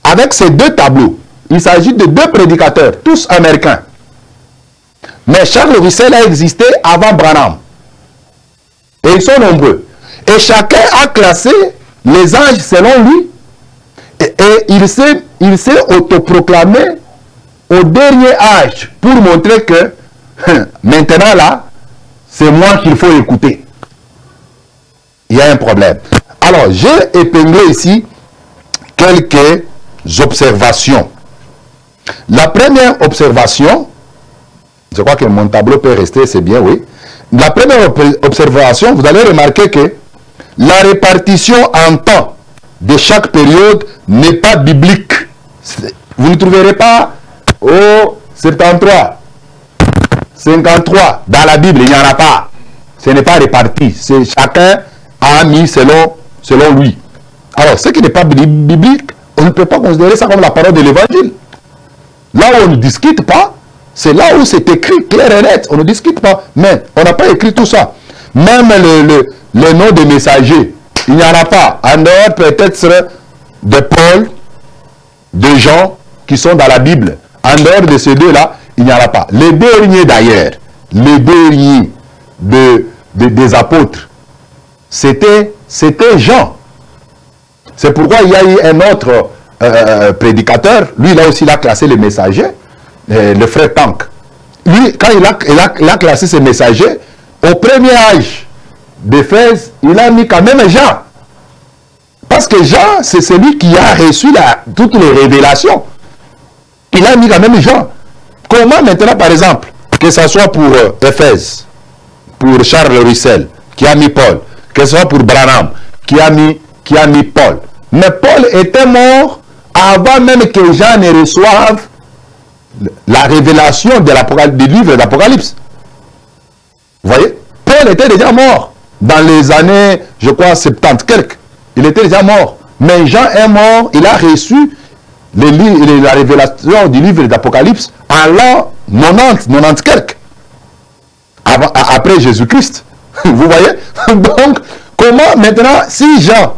avec ces deux tableaux, il s'agit de deux prédicateurs, tous américains. Mais Charles Russell a existé avant Branham. Et ils sont nombreux. Et chacun a classé les âges selon lui. Et il s'est autoproclamé au dernier âge pour montrer que maintenant là, c'est moi qu'il faut écouter. Il y a un problème. Alors, j'ai épinglé ici quelques observations. La première observation, je crois que mon tableau peut rester, c'est bien, oui. La première observation, vous allez remarquer que la répartition en temps de chaque période n'est pas biblique. Vous ne trouverez pas au 73, 53 dans la Bible, il n'y en a pas. Ce n'est pas réparti. Chacun a mis selon lui. Alors, ce qui n'est pas biblique, on ne peut pas considérer ça comme la parole de l'évangile. Là où on ne discute pas, c'est là où c'est écrit clair et net. On ne discute pas. Mais on n'a pas écrit tout ça. Même le nom des messagers, il n'y en a pas. En dehors peut-être de Paul, de Jean, qui sont dans la Bible. En dehors de ces deux-là, il n'y en a pas. Les derniers d'ailleurs, les derniers des apôtres, c'était Jean. C'est pourquoi il y a eu un autre prédicateur, lui là aussi il a classé les messagers, le frère Tank. Lui, quand il a classé ses messagers, au premier âge d'Éphèse, il a mis quand même Jean. Parce que Jean, c'est celui qui a reçu toutes les révélations. Il a mis quand même Jean. Comment maintenant, par exemple, que ce soit pour Éphèse, pour Charles Russell, qui a mis Paul, que ce soit pour Branham, qui a mis Paul. Mais Paul était mort avant même que Jean ne reçoive la révélation du livre d'Apocalypse. Vous voyez? Paul était déjà mort dans les années, je crois, 70 quelques. Il était déjà mort. Mais Jean est mort, il a reçu la révélation du livre d'Apocalypse en l'an 90 quelques. Après Jésus-Christ. Vous voyez? Donc, comment maintenant, si Jean,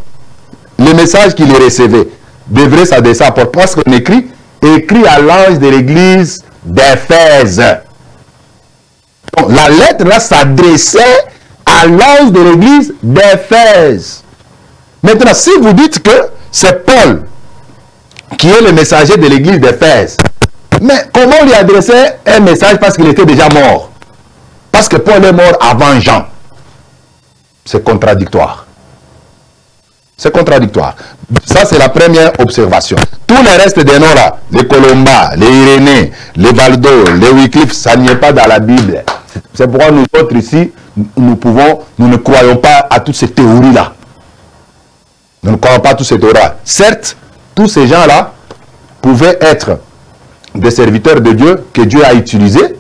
le message qu'il recevait, devrait s'adresser à Paul, parce qu'on écrit à l'ange de l'église d'Éphèse. La lettre là s'adressait à l'ange de l'église d'Éphèse. Maintenant, si vous dites que c'est Paul qui est le messager de l'église d'Éphèse, mais comment lui adresser un message parce qu'il était déjà mort? Parce que Paul est mort avant Jean. C'est contradictoire. C'est contradictoire. Ça, c'est la première observation. Tous les restes des noms là, les Colomba, les Irénée, les Valdo, les Wycliffe, ça n'y est pas dans la Bible. C'est pourquoi nous autres ici, nous ne croyons pas à toutes ces théories-là. Nous ne croyons pas à toutes ces théories-là. Certes, tous ces gens-là pouvaient être des serviteurs de Dieu que Dieu a utilisés,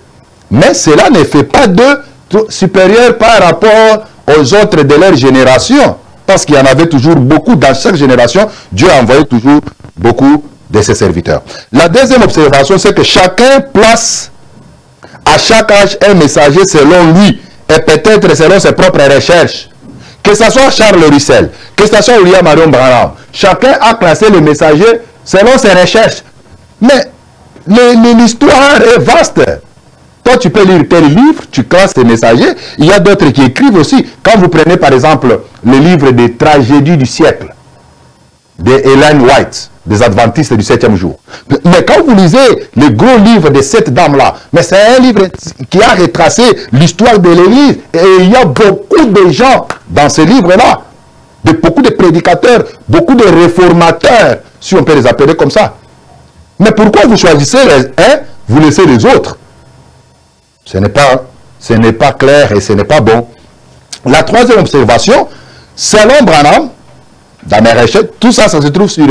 mais cela ne fait pas d'eux supérieurs par rapport aux autres de leur génération. Parce qu'il y en avait toujours beaucoup dans chaque génération. Dieu a envoyé toujours beaucoup de ses serviteurs. La deuxième observation, c'est que chacun place à chaque âge un messager selon lui et peut-être selon ses propres recherches. Que ce soit Charles Russell, que ce soit William Marion Branham, chacun a classé le messager selon ses recherches. Mais l'histoire est vaste. Toi, tu peux lire tel livre, tu classes tes messagers. Il y a d'autres qui écrivent aussi. Quand vous prenez par exemple le livre des tragédies du siècle de Ellen White, des Adventistes du 7e jour. Mais quand vous lisez le gros livre de cette dame-là, mais c'est un livre qui a retracé l'histoire de l'Église. Et il y a beaucoup de gens dans ce livre-là, beaucoup de prédicateurs, beaucoup de réformateurs, si on peut les appeler comme ça. Mais pourquoi vous choisissez les uns, vous laissez les autres? Ce n'est pas clair et ce n'est pas bon. La troisième observation, selon Branham, dans mes recherches, tout ça, ça se trouve sur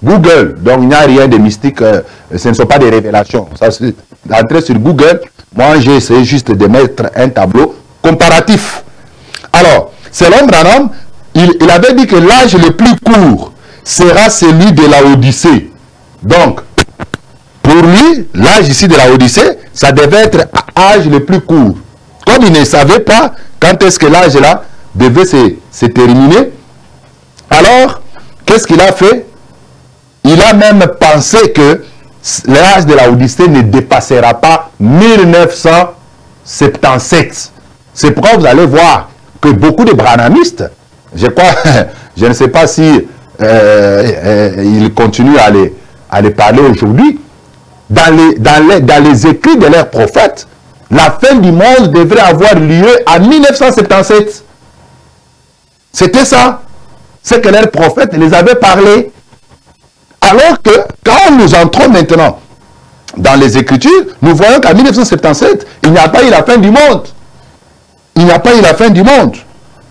Google. Donc, il n'y a rien de mystique. Ce ne sont pas des révélations. Ça, c'est d'entrer sur Google. Moi, j'ai essayé juste de mettre un tableau comparatif. Alors, selon Branham, il avait dit que l'âge le plus court sera celui de la Odyssée. Donc, pour lui, l'âge ici de la Odyssée, ça devait être l'âge le plus court. Comme il ne savait pas quand est-ce que l'âge là devait se terminer, alors, qu'est-ce qu'il a fait? Il a même pensé que l'âge de la Odyssée ne dépassera pas 1977. C'est pourquoi vous allez voir que beaucoup de branhamistes, je crois, je ne sais pas si ils continuent à les parler aujourd'hui, dans les écrits de leurs prophètes, la fin du monde devrait avoir lieu en 1977. C'était ça. C'est que leurs prophètes les avaient parlé. Alors que quand nous entrons maintenant dans les Écritures, nous voyons qu'en 1977, il n'y a pas eu la fin du monde. Il n'y a pas eu la fin du monde.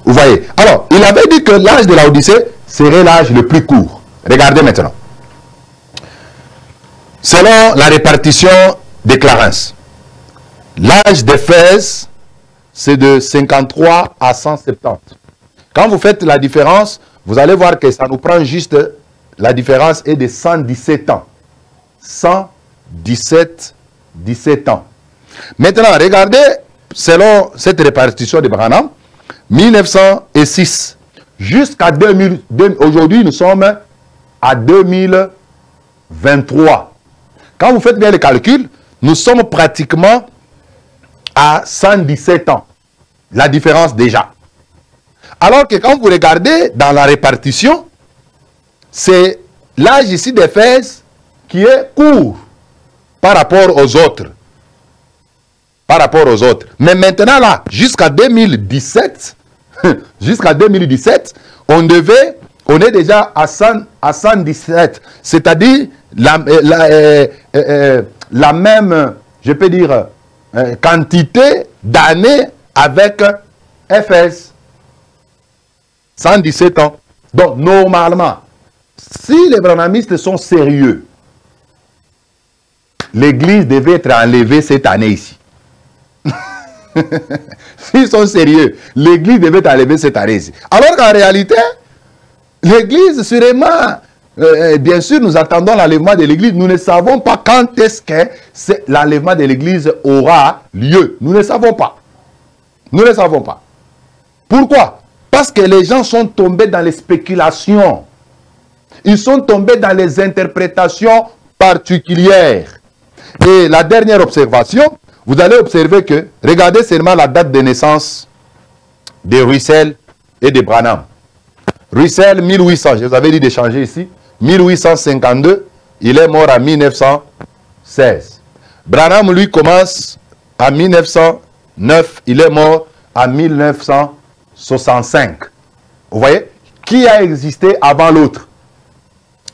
Vous voyez. Alors, il avait dit que l'âge de la Odyssée serait l'âge le plus court. Regardez maintenant. Selon la répartition des Clarence, l'âge d'Éphèse, c'est de 53 à 170. Quand vous faites la différence, vous allez voir que ça nous prend juste, la différence est de 117 ans. 17 ans. Maintenant, regardez, selon cette répartition de Branham, 1906 jusqu'à 2000, aujourd'hui nous sommes à 2023. Quand vous faites bien les calculs, nous sommes pratiquement à 117 ans. La différence déjà. Alors que quand vous regardez dans la répartition, c'est l'âge ici d'Éphèse qui est court par rapport aux autres. Par rapport aux autres. Mais maintenant là, jusqu'à 2017, jusqu'à 2017, on est déjà à 117. C'est-à-dire la même, je peux dire, quantité d'années avec Éphèse. 117 ans. Donc, normalement, si les branhamistes sont sérieux, l'église devait être enlevée cette année ici. S'ils sont sérieux, l'église devait être enlevée cette année ici. Alors qu'en réalité, l'église, sûrement, bien sûr, nous attendons l'enlèvement de l'église. Nous ne savons pas quand est-ce que l'enlèvement de l'église aura lieu. Nous ne savons pas. Nous ne savons pas. Pourquoi? Parce que les gens sont tombés dans les spéculations. Ils sont tombés dans les interprétations particulières. Et la dernière observation, vous allez observer que, regardez seulement la date de naissance de Russell et de Branham. Russell, 1800, je vous avais dit d'échanger ici, 1852, il est mort en 1916. Branham, lui, commence en 1909, il est mort en 1965. Vous voyez? Qui a existé avant l'autre?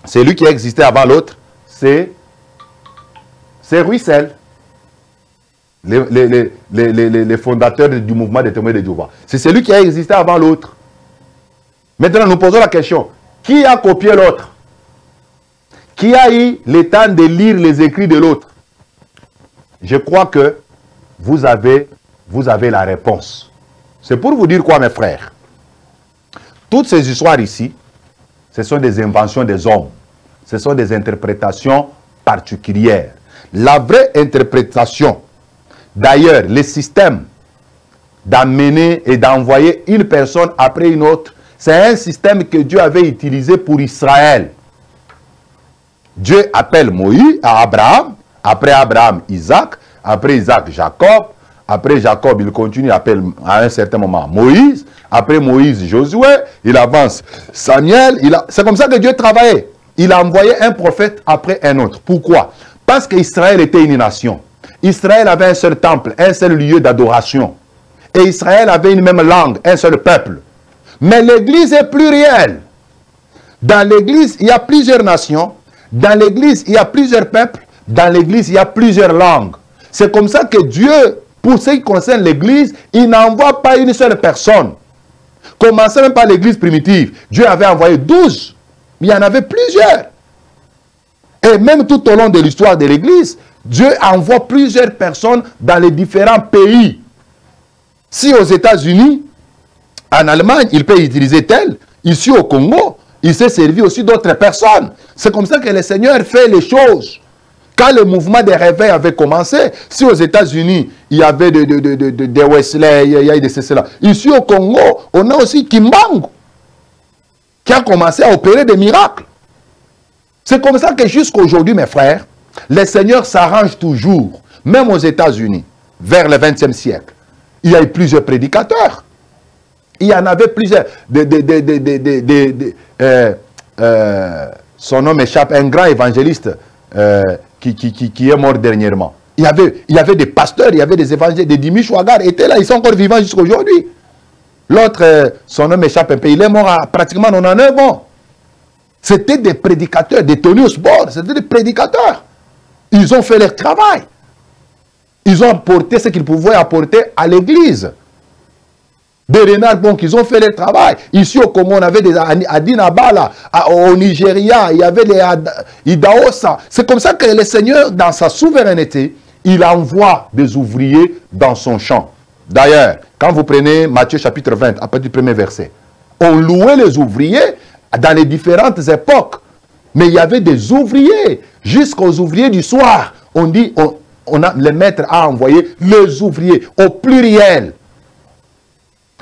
Celui qui a existé avant l'autre, c'est Russell. Les fondateurs du mouvement des témoins de Jéhovah. C'est celui qui a existé avant l'autre. Maintenant, nous posons la question. Qui a copié l'autre? Qui a eu le temps de lire les écrits de l'autre? Je crois que vous avez la réponse. C'est pour vous dire quoi, mes frères? Toutes ces histoires ici, ce sont des inventions des hommes. Ce sont des interprétations particulières. La vraie interprétation, d'ailleurs, le système d'amener et d'envoyer une personne après une autre, c'est un système que Dieu avait utilisé pour Israël. Dieu appelle Moïse à Abraham, après Abraham Isaac, après Isaac Jacob, après Jacob il continue, appelle à un certain moment Moïse, après Moïse Josué, il avance Samuel, c'est comme ça que Dieu travaillait. Il a envoyé un prophète après un autre. Pourquoi? Parce qu'Israël était une nation. Israël avait un seul temple, un seul lieu d'adoration. Et Israël avait une même langue, un seul peuple. Mais l'église est plurielle. Dans l'église, il y a plusieurs nations. Dans l'église, il y a plusieurs peuples. Dans l'église, il y a plusieurs langues. C'est comme ça que Dieu, pour ce qui concerne l'église, il n'envoie pas une seule personne. Commencez même par l'église primitive. Dieu avait envoyé 12. Il y en avait plusieurs. Et même tout au long de l'histoire de l'église, Dieu envoie plusieurs personnes dans les différents pays. Si aux États-Unis, en Allemagne, il peut utiliser tel, ici au Congo, il s'est servi aussi d'autres personnes. C'est comme ça que le Seigneur fait les choses. Quand le mouvement des réveils avait commencé, si aux États-Unis, il y avait des Wesley, il y a eu des cela. Ici au Congo, on a aussi Kimbangu, qui a commencé à opérer des miracles. C'est comme ça que jusqu'à aujourd'hui, mes frères, le Seigneur s'arrange toujours, même aux États-Unis, vers le XXe siècle. Il y a eu plusieurs prédicateurs. Il y en avait plusieurs. Son nom échappe, un grand évangéliste qui est mort dernièrement. Il y avait des pasteurs, il y avait des évangélistes, des Dimi Chouagar étaient là, ils sont encore vivants jusqu'à aujourd'hui. L'autre, son nom échappe un peu, il est mort à pratiquement 99 ans. C'était des prédicateurs, des Tony Osborne, c'était des prédicateurs. Ils ont fait leur travail. Ils ont apporté ce qu'ils pouvaient apporter à l'église. Des Renard Bonk, ils ont fait leur travail. Ici au Congo, on avait des Adinabala, au Nigeria, il y avait les Idaosa. C'est comme ça que le Seigneur, dans sa souveraineté, il envoie des ouvriers dans son champ. D'ailleurs, quand vous prenez Matthieu chapitre 20, à partir du premier verset, on louait les ouvriers dans les différentes époques. Mais il y avait des ouvriers, jusqu'aux ouvriers du soir. On dit, le maître a envoyé les ouvriers au pluriel.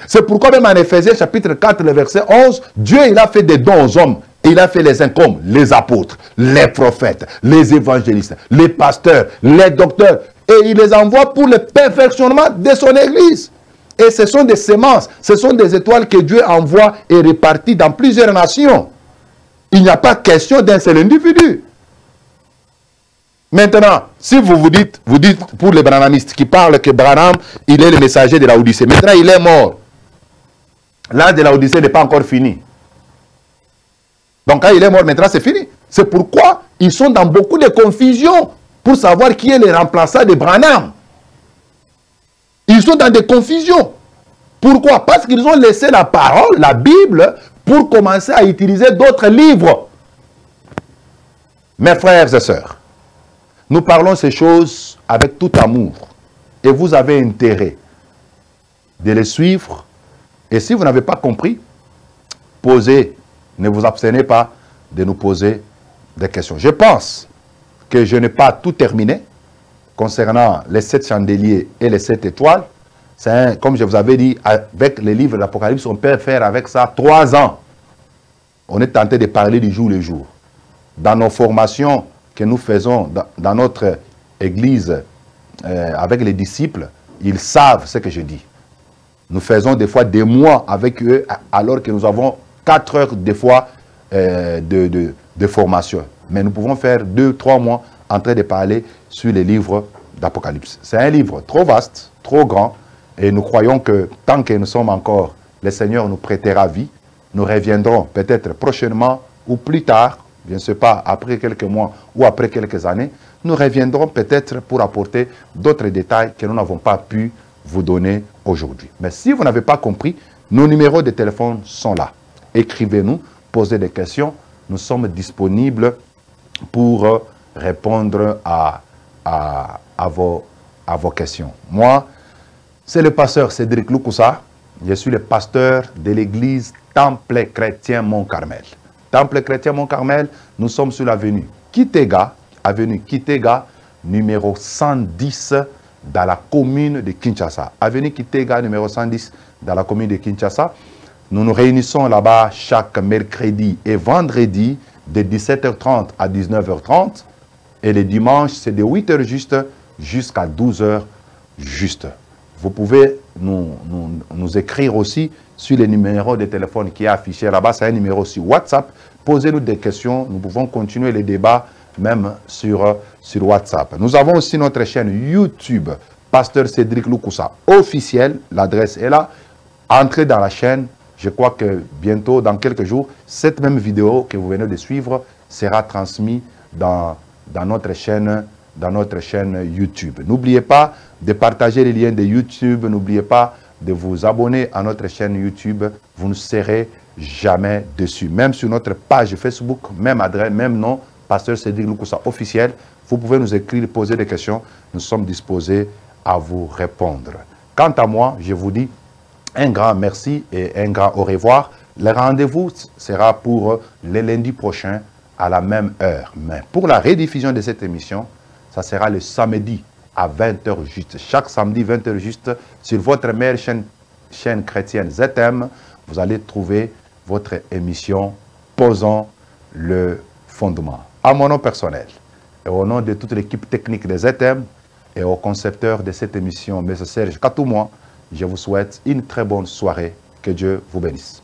C'est pourquoi même en Éphésiens chapitre 4, le verset 11, Dieu il a fait des dons aux hommes. Et il a fait les uns comme les apôtres, les prophètes, les évangélistes, les pasteurs, les docteurs. Et il les envoie pour le perfectionnement de son église. Et ce sont des semences, ce sont des étoiles que Dieu envoie et répartit dans plusieurs nations. Il n'y a pas question d'un seul individu. Maintenant, si vous dites pour les branhamistes qui parlent que Branham, il est le messager de la Odyssée. Maintenant, il est mort. L'âge de la Odyssée n'est pas encore fini. Donc, quand il est mort, maintenant, c'est fini. C'est pourquoi ils sont dans beaucoup de confusion pour savoir qui est le remplaçant de Branham. Ils sont dans des confusions. Pourquoi? Parce qu'ils ont laissé la parole, la Bible, pour commencer à utiliser d'autres livres. Mes frères et sœurs, nous parlons ces choses avec tout amour. Et vous avez intérêt de les suivre. Et si vous n'avez pas compris, posez, ne vous abstenez pas de nous poser des questions. Je pense que je n'ai pas tout terminé concernant les 7 chandeliers et les 7 étoiles. Comme je vous avais dit, avec les livres de l'Apocalypse, on peut faire avec ça 3 ans. On est tenté de parler du jour le jour. Dans nos formations que nous faisons dans notre église avec les disciples, ils savent ce que je dis. Nous faisons des fois des mois avec eux alors que nous avons 4 heures des fois de formation. Mais nous pouvons faire 2-3 mois en train de parler sur les livres d'Apocalypse. C'est un livre trop vaste, trop grand. Et nous croyons que tant que nous sommes encore, le Seigneur nous prêtera vie. Nous reviendrons peut-être prochainement ou plus tard, je ne sais pas, après quelques mois ou après quelques années, nous reviendrons peut-être pour apporter d'autres détails que nous n'avons pas pu vous donner aujourd'hui. Mais si vous n'avez pas compris, nos numéros de téléphone sont là. Écrivez-nous, posez des questions. Nous sommes disponibles pour répondre à vos questions. Moi, c'est le pasteur Cédric Lukusa. Je suis le pasteur de l'église Temple Chrétien Mont-Carmel. Temple Chrétien Mont-Carmel, nous sommes sur l'avenue Kitega, avenue Kitega, numéro 110 dans la commune de Kinshasa. Avenue Kitega, numéro 110 dans la commune de Kinshasa. Nous nous réunissons là-bas chaque mercredi et vendredi de 17h30 à 19h30. Et les dimanches, c'est de 8h juste jusqu'à 12h juste. Vous pouvez nous écrire aussi sur le numéro de téléphone qui est affiché là-bas. C'est un numéro sur WhatsApp. Posez-nous des questions. Nous pouvons continuer les débats même sur WhatsApp. Nous avons aussi notre chaîne YouTube, Pasteur Cédric Lukusa officiel. L'adresse est là. Entrez dans la chaîne. Je crois que bientôt, dans quelques jours, cette même vidéo que vous venez de suivre sera transmise dans notre chaîne YouTube. N'oubliez pas de partager les liens de YouTube. N'oubliez pas de vous abonner à notre chaîne YouTube. Vous ne serez jamais déçus. Même sur notre page Facebook, même adresse, même nom, Pasteur Cédric Lukusa officiel. Vous pouvez nous écrire, poser des questions. Nous sommes disposés à vous répondre. Quant à moi, je vous dis un grand merci et un grand au revoir. Le rendez-vous sera pour le lundi prochain à la même heure. Mais pour la rediffusion de cette émission, ça sera le samedi à 20h juste. Chaque samedi 20h juste sur votre meilleure chaîne chrétienne ZM, vous allez trouver votre émission Posons le fondement. À mon nom personnel et au nom de toute l'équipe technique de ZM et au concepteur de cette émission, M. Serge Katoumoua, je vous souhaite une très bonne soirée. Que Dieu vous bénisse.